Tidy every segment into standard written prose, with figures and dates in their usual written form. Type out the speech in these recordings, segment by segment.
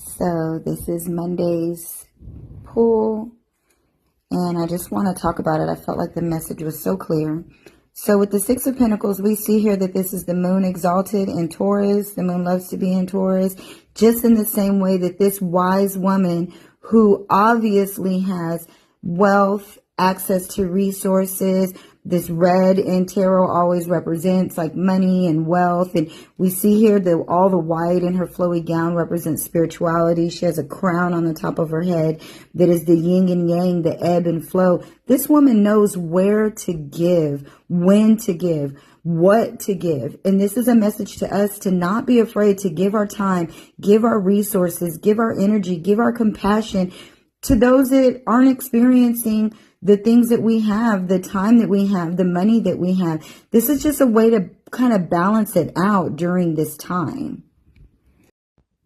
So this is Monday's pull, and I just want to talk about it. I felt like the message was so clear. So with the Six of Pentacles, we see here that this is the moon exalted in Taurus. The moon loves to be in Taurus, just in the same way that this wise woman who obviously has wealth, access to resources. This red in tarot always represents like money and wealth. And we see here that all the white in her flowy gown represents spirituality. She has a crown on the top of her head that is the yin and yang, the ebb and flow. This woman knows where to give, when to give, what to give. And this is a message to us to not be afraid to give our time, give our resources, give our energy, give our compassion to those that aren't experiencing the things that we have, the time that we have, the money that we have. This is just a way to kind of balance it out during this time.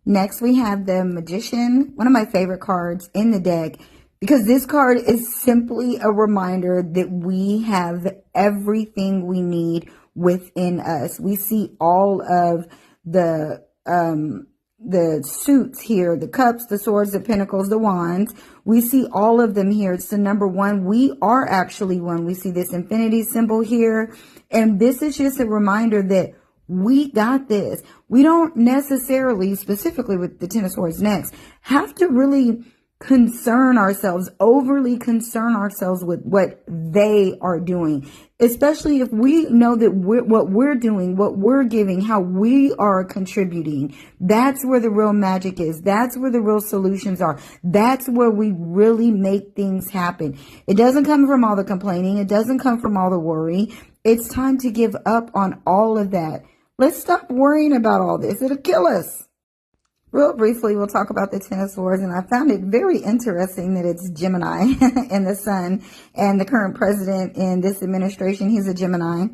Next, we have the Magician, one of my favorite cards in the deck, because this card is simply a reminder that we have everything we need within us. We see all of the suits here, the cups, the swords, the pentacles, the wands. We see all of them here. It's the number one. We are actually one. We see this infinity symbol here. And this is just a reminder that we got this. We don't necessarily, specifically with the Ten of Swords next, have to really overly concern ourselves with what they are doing, especially if we know that what we're doing, what we're giving, how we are contributing. That's where the real magic is. That's where the real solutions are. That's where we really make things happen. It doesn't come from all the complaining. It doesn't come from all the worry. It's time to give up on all of that. Let's stop worrying about all this. It'll kill us. Real briefly, we'll talk about the Ten of Swords, and I found it very interesting that it's Gemini in the sun, and the current president in this administration, he's a Gemini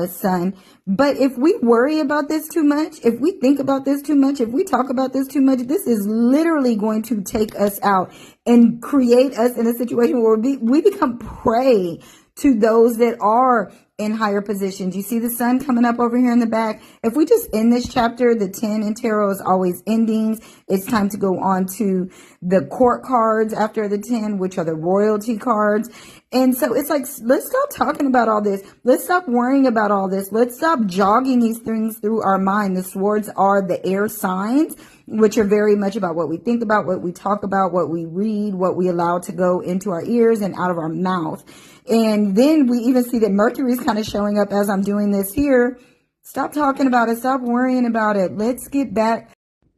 sun. But if we worry about this too much, if we think about this too much, if we talk about this too much, this is literally going to take us out and create us in a situation where we become prey to those that are in higher positions. You see the sun coming up over here in the back. If we just end this chapter, the 10 in tarot is always endings. It's time to go on to the court cards after the 10, which are the royalty cards. And so it's like, let's stop talking about all this. Let's stop worrying about all this. Let's stop jogging these things through our mind. The swords are the air signs, which are very much about what we think about, what we talk about, what we read, what we allow to go into our ears and out of our mouth. And then we even see that Mercury's kind of showing up as I'm doing this here. Stop talking about it. Stop worrying about it. Let's get back.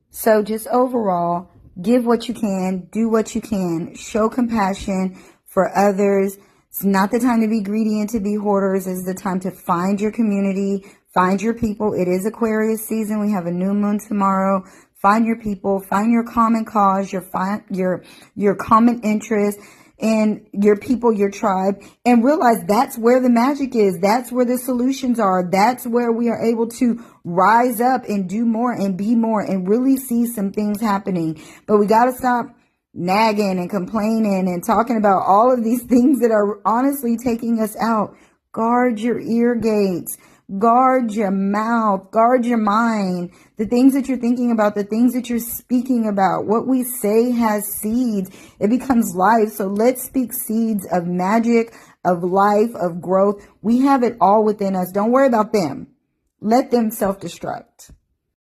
So just overall, give what you can, do what you can, show compassion for others. It's not the time to be greedy and to be hoarders. It's the time to find your community, find your people. It is Aquarius season. We have a new moon tomorrow. Find your people, find your common cause, your common interest, and your people, your tribe, and realize that's where the magic is. That's where the solutions are. That's where we are able to rise up and do more and be more and really see some things happening. But we got to stop nagging and complaining and talking about all of these things that are honestly taking us out. Guard your ear gates. Guard your mouth, guard your mind, the things that you're thinking about, the things that you're speaking about. What we say has seeds. It becomes life. So let's speak seeds of magic, of life, of growth. We have it all within us. Don't worry about them. Let them self-destruct.